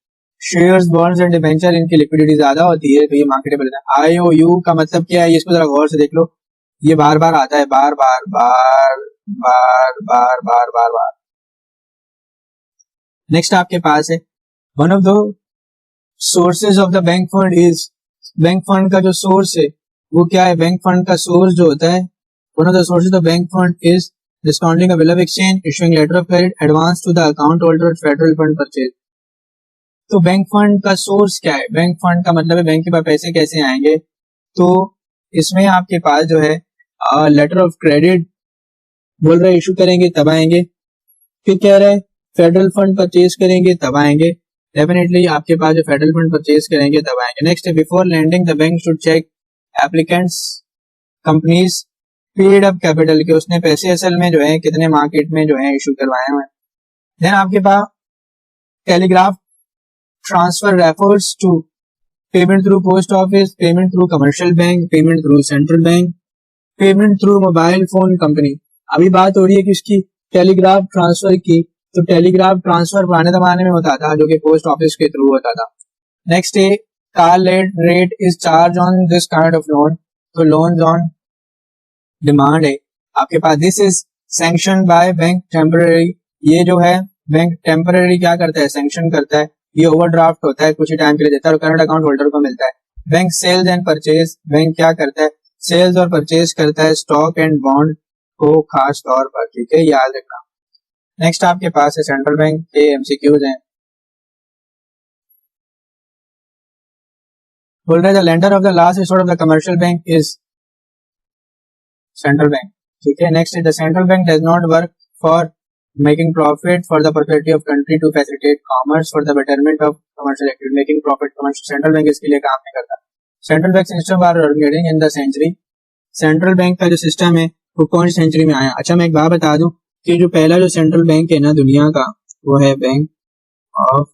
शेयर्स, बॉन्ड्स एंड डिबेंचर, इनकी लिक्विडिटी ज्यादा होती है तो ये मार्केटेबल है। IOU का मतलब क्या है? इसको जरा गौर से देख लो, ये बार बार आता है, बार बार बार बार बार बार बार बार। नेक्स्ट आपके पास है one of the sources of the bank fund is, bank fund का जो सोर्स है वो क्या है? बैंक फंड का सोर्स जो होता है, one of the sources of bank fund is discounting a bill of exchange, issuing letter of credit, advance to the account holder, federal fund purchase. तो बैंक फंड का सोर्स क्या है? Bank fund का मतलब है बैंक के पास पैसे कैसे आएंगे? तो इसमें आपके पास जो है लेटर ऑफ क्रेडिट बोल रहे इशू करेंगे तब आएंगे, फिर कह रहे हैं फेडरल फंड परचेज करेंगे तब आएंगे। डेफिनेटली आपके पास जो फेडरल फंड परचेज करेंगे तब आएंगे। नेक्स्ट है before landing the bank should check applicants companies paid up capital, के उसने पैसे असल में जो है कितने मार्केट में जो है इशू करवाए हुए। देन आपके पास telegraph transfer refers to payment through post office, payment through commercial bank, payment through central bank, payment through mobile phone company. अभी बात हो रही है कि उसकी टेलीग्राफ ट्रांसफर की, तो टेलीग्राफ ट्रांसफर पुराने जमाने में होता था जो कि पोस्ट ऑफिस के थ्रू होता था। नेक्स्ट है car rate is charge on this kind of loan, तो लोन ऑन डिमांड है आपके पास। This is sanction by bank temporary, ये जो है बैंक टेम्पररी क्या करता है? सैंक्शन करता है। ये ओवरड्राफ्ट होता है, कुछ ही टाइम के लिए देता है और करंट अकाउंट होल्डर को मिलता है। Bank sales and purchase, bank क्या करता है? सेल्स और परचेज करता है स्टॉक एंड बॉन्ड को खास तौर पर, ठीक है, याद रखना। नेक्स्ट आपके पास है सेंट्रल बैंक के एमसीक्यूज हैं। बोल रहे the lender of the last resort of the commercial bank is central bank, ठीक है। Next the central bank does not work for making profit for the prosperity of country to facilitate commerce for the betterment of commercial activity, making profit commercial, central bank इसके लिए काम नहीं करता। Central bank system are organizing in the century, central bank का जो system है वो कौन सी सेंचुरी में आया? अच्छा मैं एक बात बता दूं कि जो पहला जो सेंट्रल बैंक है ना दुनिया का, वो है बैंक ऑफ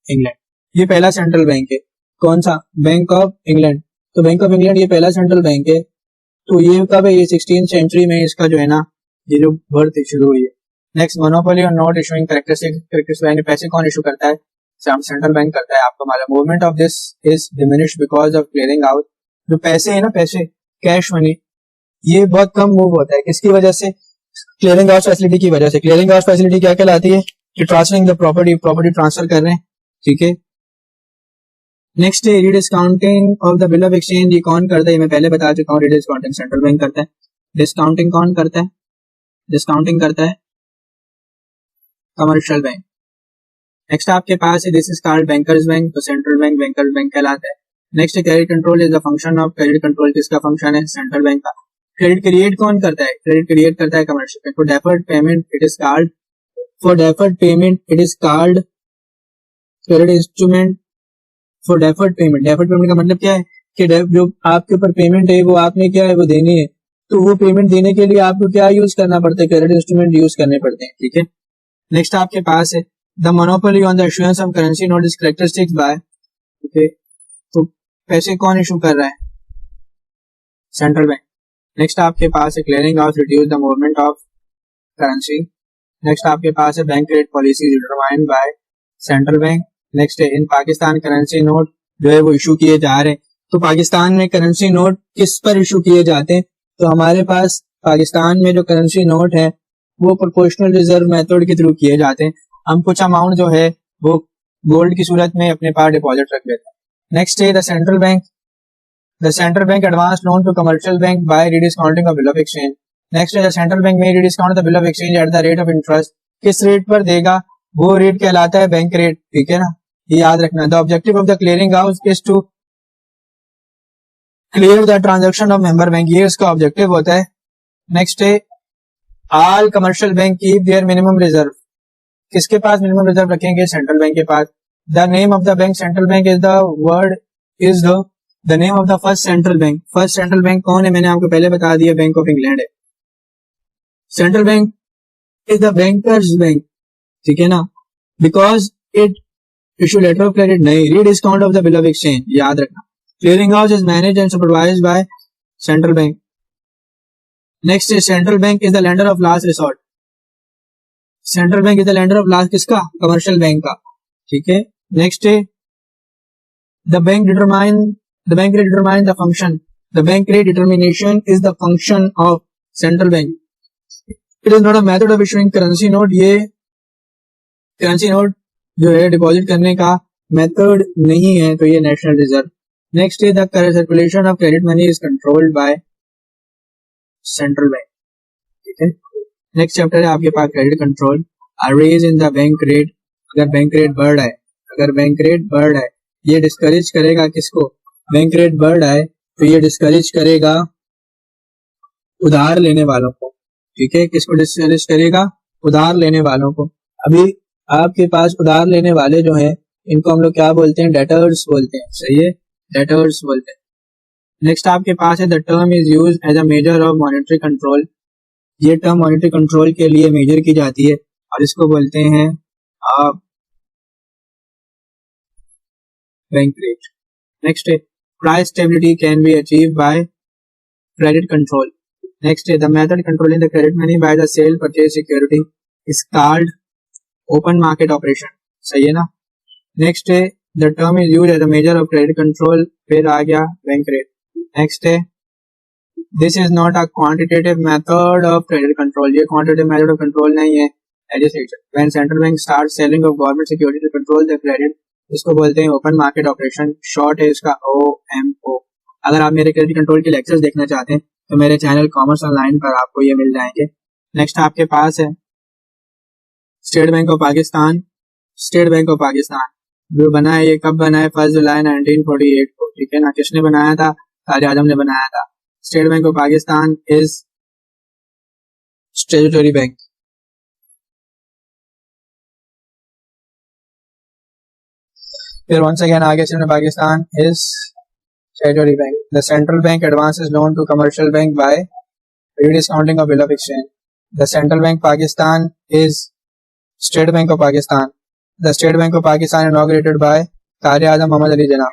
इंग्लैंड। ये पहला सेंट्रल बैंक है। कौन सा? Bank of England. तो बैंक ऑफ इंग्लैंड ये पहला सेंट्रल बैंक है। तो ये कब है? ये 16th सेंचुरी में इसका जो है ना ये जो बर्थ शुरू हुई है। नेक्स्ट मोनोपोली और नॉट इशूइंग कैरेक्टरिस्टिक्स, पैसे कौन इशू करता है? सेंट्रल बैंक करता है। आपको मालूम, movement of this is diminished because of clearing out. जो पैसे है ना, पैसे कैश मनी, ये बहुत कम मूव होता है। किसकी वजह से? क्लियरिंग आउट फैसिलिटी की वजह से। क्लियरिंग आउट फैसिलिटी क्या कहलाती है? कि ट्रांसफरिंग द प्रॉपर्टी ट्रांसफर कर रहे हैं, ठीक है। नेक्स्ट है rediscounting of the bill of exchange, ये कौन करता है? मैं पहले बता चुका हूँ, रीडिस्काउंटिंग सेंट्रल बैंक करता है। डिस्काउंटिंग कौन करता है? डिस्काउंटिंग करता है कमर्शियल बैंक। नेक्स्ट आपके पास है this is called bankers bank, तो सेंट्रल बैंक बैंकर्स बैंक कहलाता है। Next credit control is the function of, credit control किसका फंक्शन है? सेंट्रल बैंक का। क्रेडिट क्रिएट कौन करता है? क्रेडिट क्रिएट करता है commercial bank. For deferred payment it is called, for deferred payment it is called credit instrument. For deferred payment. Deferred payment का मतलब क्या है कि जो आपके ऊपर पेमेंट है वो आपने क्या है वो देनी है, तो वो पेमेंट देने के लिए आपको क्या यूज करना पड़ता है, क्रेडिट इंस्ट्रूमेंट यूज करने पड़ते हैं, ठीक है। नेक्स्ट आपके पास है the monopoly on the issuance of currency note is characteristics by, okay, तो पैसे कौन इशू कर रहा है, सेंट्रल बैंक। नेक्स्ट आपके पास है clearing house reduce the movement of currency. Next आपके पास है bank rate policy determined by central bank. Next है इन पाकिस्तान करेंसी नोट जो है वो इशू किए जा रहे हैं, तो पाकिस्तान में करेंसी नोट किस पर इशू किए जाते हैं, तो हमारे पास पाकिस्तान में जो करेंसी नोट है वो प्रोपोर्शनल रिजर्व मेथड के थ्रू किए जाते हैं। हम कुछ अमाउंट जो है वो गोल्ड की सूरत में अपने पास डिपॉजिट रख लेते हैं। नेक्स्ट है the central bank advance loan to commercial bank by rediscounting of bill of exchange. Next है the central bank may rediscount the bill of exchange at the rate of interest. किस rate पर देगा, वो rate कहलाता है bank rate, ठीक है ना, ये याद रखना। The objective of the clearing house is to clear the transaction of member bank, ये उसका ऑब्जेक्टिव होता है। नेक्स्ट है all commercial bank keep their minimum reserve. किसके पास मिनिमम रिजर्व रखेंगे, सेंट्रल बैंक के पास। The name of the bank central bank is the name of the first central bank. First central bank कौन है, मैंने आपको पहले बता दिया, बैंक ऑफ इंग्लैंड है। Central bank is the bankers bank, ठीक है ना, because it issue letter of credit, नहीं, rediscount of the bill of exchange, याद रखना। Clearing house is managed and supervised by central bank. Next is central bank is the lender of last resort. Central bank is the lender of last किसका, commercial bank का, ठीक है। Next है the bank rate determine the function. The bank rate determination is the function of central bank. It is not a method of issuing currency note, ये currency note जो है deposit करने का method नहीं है, तो ये नेशनल रिजर्व। नेक्स्ट है the circulation of credit money is controlled by central bank, ठीक है। नेक्स्ट चैप्टर है आपके पास credit control. Raise in the bank rate, अगर बैंक रेट बढ़ रहा है, अगर बैंक रेट बढ़ रहा है, ये डिस्करेज करेगा किसको, बैंक रेट बढ़ रहा है तो ये डिस्करेज करेगा उधार लेने वालों को, ठीक है। किसको डिस्करेज करेगा, उधार लेने वालों को। अभी आपके पास उधार लेने वाले जो हैं इनको हम लोग क्या बोलते हैं, डेटर्स बोलते हैं, सही है, डेटर्स बोलते हैं। नेक्स्ट आपके पास है the term is use as a measure of monetary control. ये टर्म मॉनेटरी कंट्रोल के लिए मेजर की जाती है और इसको बोलते हैं बैंक रेट। नेक्स्ट है price stability can be achieve by credit control. Next है the method controlling the credit money by the sale purchase security is called open market operation, सही है ना। नेक्स्ट है the term is used as a measure of credit control, फिर आ गया bank rate. Next है this is not a quantitative method of credit control, ये quantitative method of control नहीं है। When central bank start selling of government security to control the credit, इसको बोलते हैं ओपन मार्केट ऑपरेशन, शॉर्ट है इसका OMO। अगर आप मेरे क्रेडिट कंट्रोल के लेक्चर्स देखना चाहते हैं तो मेरे चैनल कॉमर्स ऑनलाइन पर आपको ये मिल जाएंगे। नेक्स्ट आपके पास है state bank of Pakistan. State bank of Pakistan जो बना है, ये कब बना है, 1 जुलाई 1948 को, ठीक है ना। किसने बनाया था, कायदे आजम ने बनाया था। State bank of Pakistan is statutory bank. फिर once again आगे चलने, Pakistan is statutory bank. The central bank advances loan to commercial bank by rediscounting of bill of exchange. The central bank Pakistan is state bank of Pakistan. The state bank of Pakistan inaugurated by Quaid Azam Mohammad Ali Jinnah.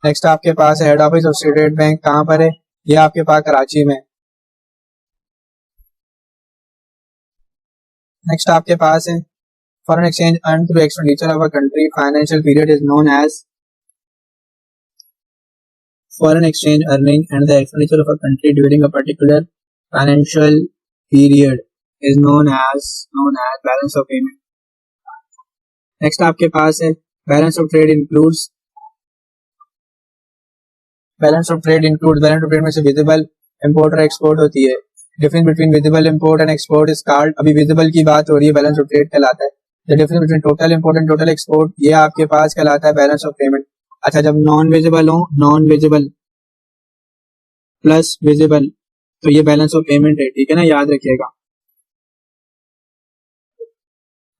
Next आपके पास head office of state bank कहाँ पर है, ये आपके पास कराची में। Next आपके पास है foreign exchange earn through expenditure of a country financial period is known as foreign exchange earning, and the expenditure of a country during a particular financial period is known as balance of payment. Next आपके पास है balance of trade includes balance of trade में से visible import और export होती है। Difference between visible import and export is called, अभी visible की बात हो रही है, balance of trade कहलाता है। The difference between total import and total export, ये आपके पास कहलाता है balance of payment। अच्छा, जब नॉन विजिबल हो, नॉन विजिबल प्लस विजिबल, तो ये बैलेंस ऑफ पेमेंट है, ठीक है ना, याद रखिएगा।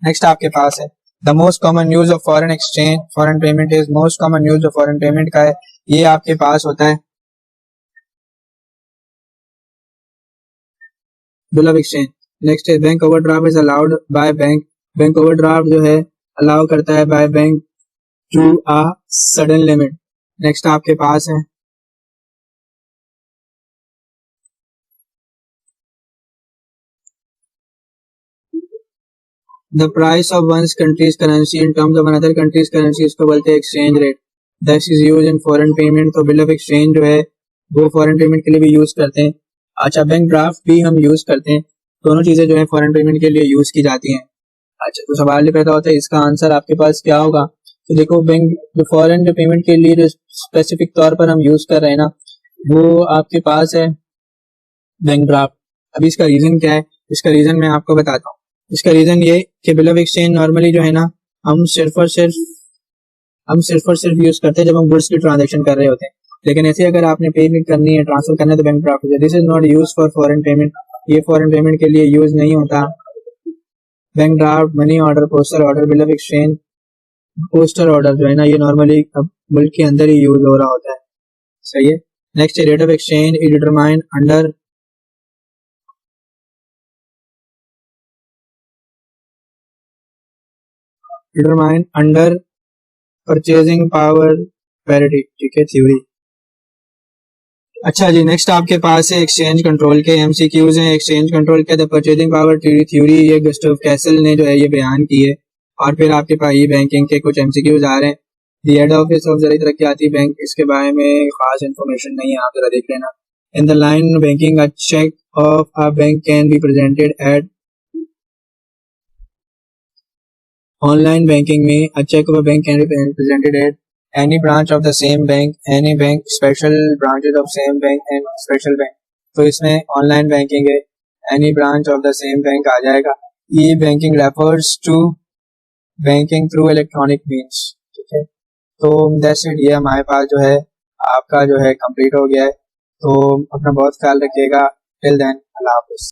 नेक्स्ट आपके पास है the most common use of foreign exchange, foreign payment is, most common use of foreign payment का है, ये आपके पास होता है बिल ऑफ एक्सचेंज। नेक्स्ट है bank overdraft is allowed by bank, bank overdraft जो है अलाउ करता है by bank to a sudden limit. Next आपके पास है the price of one country's currency in terms of another country's currency, इसको बोलते हैं exchange rate. This is use in foreign payment, तो बिल ऑफ एक्सचेंज जो है वो फॉरेन पेमेंट के लिए भी यूज करते हैं। अच्छा, बैंक ड्राफ्ट भी हम यूज करते हैं, दोनों चीजें जो है फॉरेन पेमेंट के लिए यूज की जाती हैं। अच्छा, तो सवाल ये पैदा होता है इसका आंसर आपके पास क्या होगा। तो देखो, बैंक जो फॉरेन जो पेमेंट के लिए जो स्पेसिफिक तौर पर हम यूज कर रहे हैं ना, वो आपके पास है बैंक ड्राफ्ट। अभी इसका रीजन क्या है, इसका रीजन मैं आपको बताता हूँ। इसका रीजन ये कि बिल ऑफ एक्सचेंज नॉर्मली जो है ना, हम सिर्फ और सिर्फ यूज करते हैं जब हम गुड्स की ट्रांजेक्शन कर रहे होते हैं। लेकिन ऐसे अगर आपने पेमेंट करनी है, ट्रांसफर करना है, तो बैंक ड्राफ्ट है। This is not use for foreign payment, ये फॉरेन पेमेंट के लिए यूज नहीं होता। Bank draft, money order, postal order, bill of exchange, postal order जो है ना, ये नॉर्मली मुल्क के अंदर ही यूज हो रहा होता है। सही है। Next, rate of exchange is determined under purchasing power parity, ठीक है, थ्योरी। अच्छा जी, नेक्स्ट आपके पास है एक्सचेंज कंट्रोल के एमसीक्यूज हैं। एक्सचेंज कंट्रोल के द परचेजिंग पावर थ्योरी, ये गुस्टाव कैसल ने जो है ये बयान की है। और फिर आपके पास ई बैंकिंग के कुछ एमसीक्यूज आ रहे हैं। The head office of Zarai Taraqiati bank, इसके बारे में खास इंफॉर्मेशन नहीं है, आप जरा देख लेना। In the line banking, a cheque of a bank can be presented at, online banking में a cheque of a bank can be presented at any branch of the same bank, any bank, special branches of same bank and special bank। तो इसमें online banking है, any branch of the same bank आ जाएगा। ई banking refers to banking through electronic means, ठीक है। तो that's it, ये हमारे पास जो है आपका जो है कंप्लीट हो गया है। तो अपना बहुत ख्याल रखिएगा। टिल देन, अल्लाह हाफिज़।